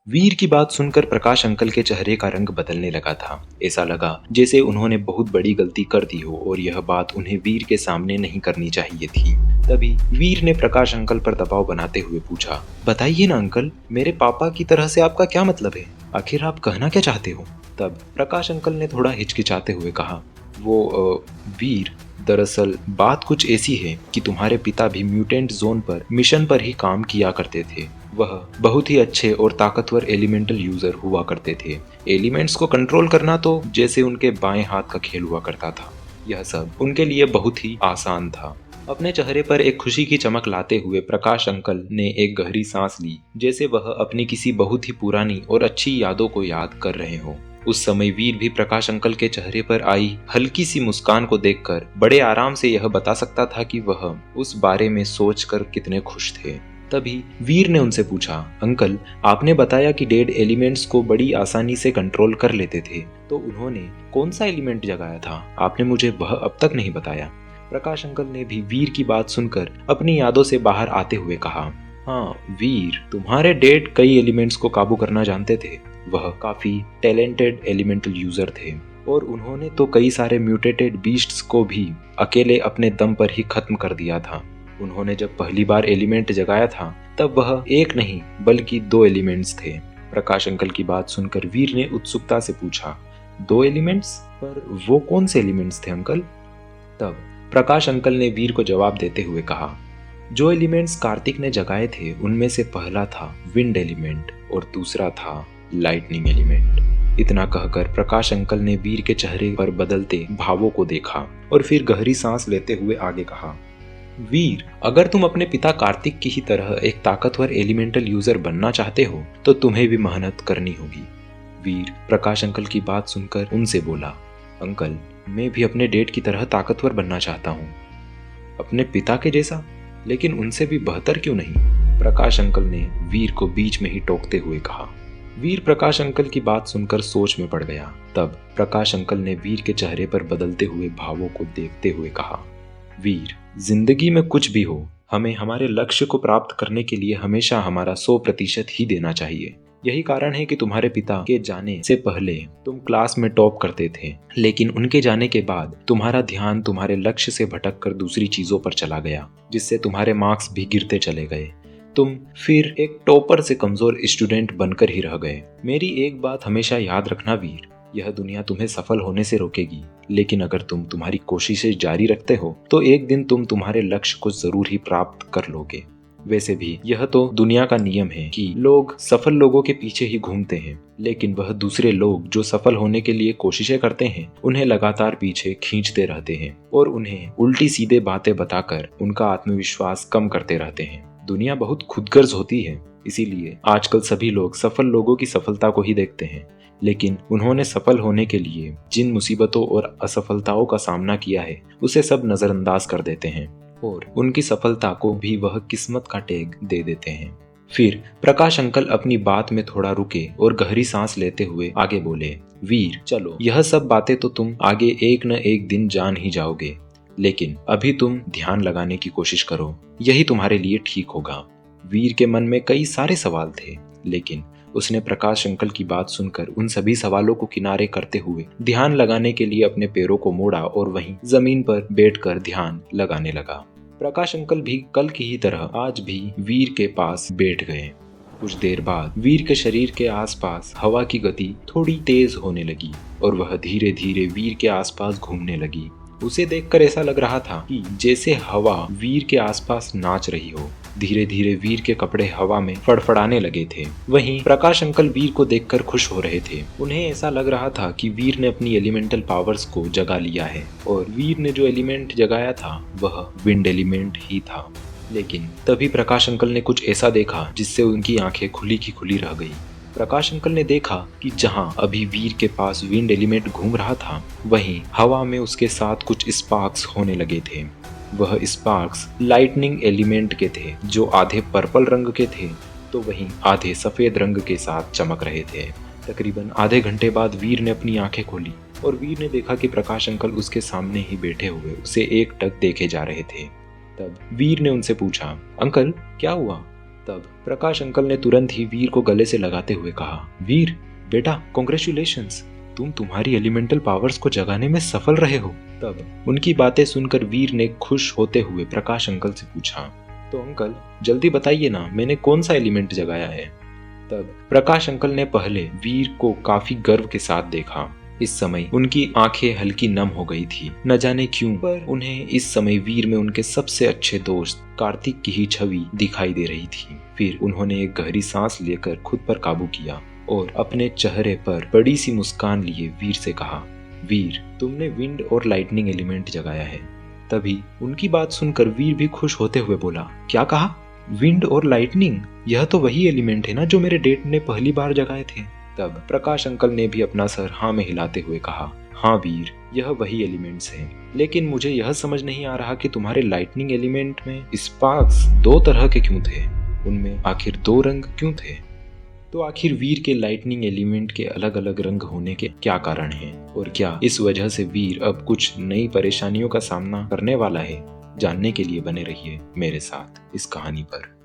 वीर की बात सुनकर प्रकाश अंकल के चेहरे का रंग बदलने लगा था। ऐसा लगा जैसे उन्होंने बहुत बड़ी गलती कर दी हो और यह बात उन्हें वीर के सामने नहीं करनी चाहिए थी। तभी वीर ने प्रकाश अंकल पर दबाव बनाते हुए पूछा, बताइए ना अंकल, मेरे पापा की तरह से आपका क्या मतलब है? आखिर आप कहना क्या चाहते हो? तब प्रकाश अंकल ने थोड़ा हिचकिचाते हुए कहा, वीर, दरअसल बात कुछ ऐसी है कि तुम्हारे पिता भी म्यूटेंट जोन पर मिशन पर ही काम किया करते थे। वह बहुत ही अच्छे और ताकतवर एलिमेंटल यूजर हुआ करते थे। एलिमेंट्स को कंट्रोल करना तो जैसे उनके बाएं हाथ का खेल हुआ करता था। यह सब उनके लिए बहुत ही आसान था। अपने चेहरे पर एक खुशी की चमक लाते हुए प्रकाश अंकल ने एक गहरी सांस ली, जैसे वह अपनी किसी बहुत ही पुरानी और अच्छी यादों को याद कर रहे हो। उस समय वीर भी प्रकाश अंकल के चेहरे पर आई हल्की सी मुस्कान को देखकर बड़े आराम से यह बता सकता था कि वह उस बारे में सोचकर कितने खुश थे। तभी वीर ने उनसे पूछा, अंकल, आपने बताया कि डेड एलिमेंट्स को बड़ी आसानी से कंट्रोल कर लेते थे, तो उन्होंने कौन सा एलिमेंट जगाया था? आपने मुझे वह अब तक नहीं बताया। प्रकाश अंकल ने भी वीर की बात सुनकर अपनी यादों से बाहर आते हुए कहा, हाँ वीर, तुम्हारे डेड कई एलिमेंट्स को काबू करना जानते थे। वह काफी टैलेंटेड एलिमेंटल यूजर थे और उन्होंने तो कई सारे म्यूटेटेड बीस्ट्स को भी अकेले अपने दम पर ही खत्म कर दिया था। उन्होंने जब पहली बार एलिमेंट जगाया था तब वह एक नहीं बल्कि 2 एलिमेंट्स थे। प्रकाश अंकल की बात सुनकर वीर ने उत्सुकता से पूछा, 2 एलिमेंट्स? पर वो कौन से एलिमेंट्स थे अंकल? तब प्रकाश अंकल ने वीर को जवाब देते हुए कहा, जो एलिमेंट्स कार्तिक ने जगाए थे उनमें से पहला था विंड एलिमेंट और दूसरा था लाइटनिंग एलिमेंट। इतना कहकर प्रकाश अंकल ने वीर के चेहरे पर बदलते भावों को देखा और फिर गहरी सांस लेते हुए आगे कहा, वीर, अगर तुम अपने पिता कार्तिक की ही तरह एक ताकतवर एलिमेंटल यूजर बनना चाहते हो तो तुम्हें भी मेहनत करनी होगी। वीर प्रकाश अंकल की बात सुनकर उनसे बोला, अंकल, मैं भी अपने डैड की तरह ताकतवर बनना चाहता हूँ, अपने पिता के जैसा, लेकिन उनसे भी बेहतर क्यों नहीं? प्रकाश अंकल ने वीर को बीच में ही टोकते हुए कहा। वीर प्रकाश अंकल की बात सुनकर सोच में पड़ गया। तब प्रकाश अंकल ने वीर के चेहरे पर बदलते हुए भावों को देखते हुए कहा, वीर, जिंदगी में कुछ भी हो, हमें हमारे लक्ष्य को प्राप्त करने के लिए हमेशा हमारा 100% ही देना चाहिए। यही कारण है कि तुम्हारे पिता के जाने से पहले तुम क्लास में टॉप करते थे, लेकिन उनके जाने के बाद तुम्हारा ध्यान तुम्हारे लक्ष्य से भटक कर दूसरी चीजों पर चला गया, जिससे तुम्हारे मार्क्स भी गिरते चले गए। तुम फिर एक टॉपर से कमजोर स्टूडेंट बनकर ही रह गए। मेरी एक बात हमेशा याद रखना वीर, यह दुनिया तुम्हें सफल होने से रोकेगी, लेकिन अगर तुम तुम्हारी कोशिशें जारी रखते हो तो एक दिन तुम तुम्हारे लक्ष्य को जरूर ही प्राप्त कर लोगे। वैसे भी यह तो दुनिया का नियम है कि लोग सफल लोगों के पीछे ही घूमते हैं, लेकिन वह दूसरे लोग जो सफल होने के लिए कोशिशें करते हैं उन्हें लगातार पीछे खींचते रहते हैं और उन्हें उल्टी सीधे बातें बताकर उनका आत्मविश्वास कम करते रहते हैं। दुनिया बहुत खुदगर्ज होती है, इसीलिए आजकल सभी लोग सफल लोगों की सफलता को ही देखते हैं, लेकिन उन्होंने सफल होने के लिए जिन मुसीबतों और असफलताओं का सामना किया है उसे सब नजरअंदाज कर देते हैं और उनकी सफलता को भी वह किस्मत का टैग दे देते हैं। फिर प्रकाश अंकल अपनी बात में थोड़ा रुके और गहरी सांस लेते हुए आगे बोले, वीर, चलो, यह सब बातें तो तुम आगे एक न एक दिन जान ही जाओगे, लेकिन अभी तुम ध्यान लगाने की कोशिश करो, यही तुम्हारे लिए ठीक होगा। वीर के मन में कई सारे सवाल थे, लेकिन उसने प्रकाश अंकल की बात सुनकर उन सभी सवालों को किनारे करते हुए ध्यान लगाने के लिए अपने पैरों को मोड़ा और वहीं जमीन पर बैठकर ध्यान लगाने लगा। प्रकाश अंकल भी कल की ही तरह आज भी वीर के पास बैठ गए। कुछ देर बाद वीर के शरीर के आसपास हवा की गति थोड़ी तेज होने लगी और वह धीरे धीरे वीर के आसपास घूमने लगी। उसे देखकर ऐसा लग रहा था कि जैसे हवा वीर के आसपास नाच रही हो। धीरे धीरे वीर के कपड़े हवा में फड़फड़ाने लगे थे। वहीं प्रकाश अंकल वीर को देखकर खुश हो रहे थे। उन्हें ऐसा लग रहा था कि वीर ने अपनी एलिमेंटल पावर्स को जगा लिया है और वीर ने जो एलिमेंट जगाया था वह विंड एलिमेंट ही था। लेकिन तभी प्रकाश अंकल ने कुछ ऐसा देखा जिससे उनकी आंखें खुली की खुली रह गई। प्रकाश अंकल ने देखा कि जहां अभी वीर के पास विंड एलिमेंट घूम रहा था, वहीं हवा में उसके साथ कुछ स्पार्क्स होने लगे थे। वह स्पार्क्स लाइटनिंग एलिमेंट के थे, जो आधे पर्पल रंग के थे तो वहीं आधे सफेद रंग के साथ चमक रहे थे। तकरीबन आधे घंटे बाद वीर ने अपनी आंखें खोली और वीर ने देखा कि प्रकाश अंकल उसके सामने ही बैठे हुए उसे एकटक देखे जा रहे थे। तब वीर ने उनसे पूछा, अंकल, क्या हुआ? तब प्रकाश अंकल ने तुरंत ही वीर को गले से लगाते हुए कहा, वीर बेटा कॉन्ग्रेचुलेशंस, तुम तुम्हारी एलिमेंटल पावर्स को जगाने में सफल रहे हो। तब उनकी बातें सुनकर वीर ने खुश होते हुए प्रकाश अंकल से पूछा, तो अंकल जल्दी बताइए ना, मैंने कौन सा एलिमेंट जगाया है। तब प्रकाश अंकल ने पहले वीर को काफी गर्व के साथ देखा। इस समय उनकी आंखें हल्की नम हो गई थी, न जाने क्यों, पर उन्हें इस समय वीर में उनके सबसे अच्छे दोस्त कार्तिक की ही छवि दिखाई दे रही थी। फिर उन्होंने एक गहरी सांस लेकर खुद पर काबू किया और अपने चेहरे पर बड़ी सी मुस्कान लिए वीर से कहा, वीर तुमने विंड और लाइटनिंग एलिमेंट जगाया है। तभी उनकी बात सुनकर वीर भी खुश होते हुए बोला, क्या कहा, विंड और लाइटनिंग? यह तो वही एलिमेंट है ना जो मेरे डैड ने पहली बार जगाए थे। तब प्रकाश अंकल ने भी अपना सर हाँ में हिलाते हुए कहा, हाँ वीर, यह वही एलिमेंट्स हैं, लेकिन मुझे यह समझ नहीं आ रहा कि तुम्हारे लाइटनिंग एलिमेंट में स्पार्क्स दो तरह के क्यों थे, उनमें आखिर दो रंग क्यों थे। तो आखिर वीर के लाइटनिंग एलिमेंट के अलग अलग रंग होने के क्या कारण हैं, और क्या इस वजह से वीर अब कुछ नई परेशानियों का सामना करने वाला है? जानने के लिए बने रहिए मेरे साथ इस कहानी पर।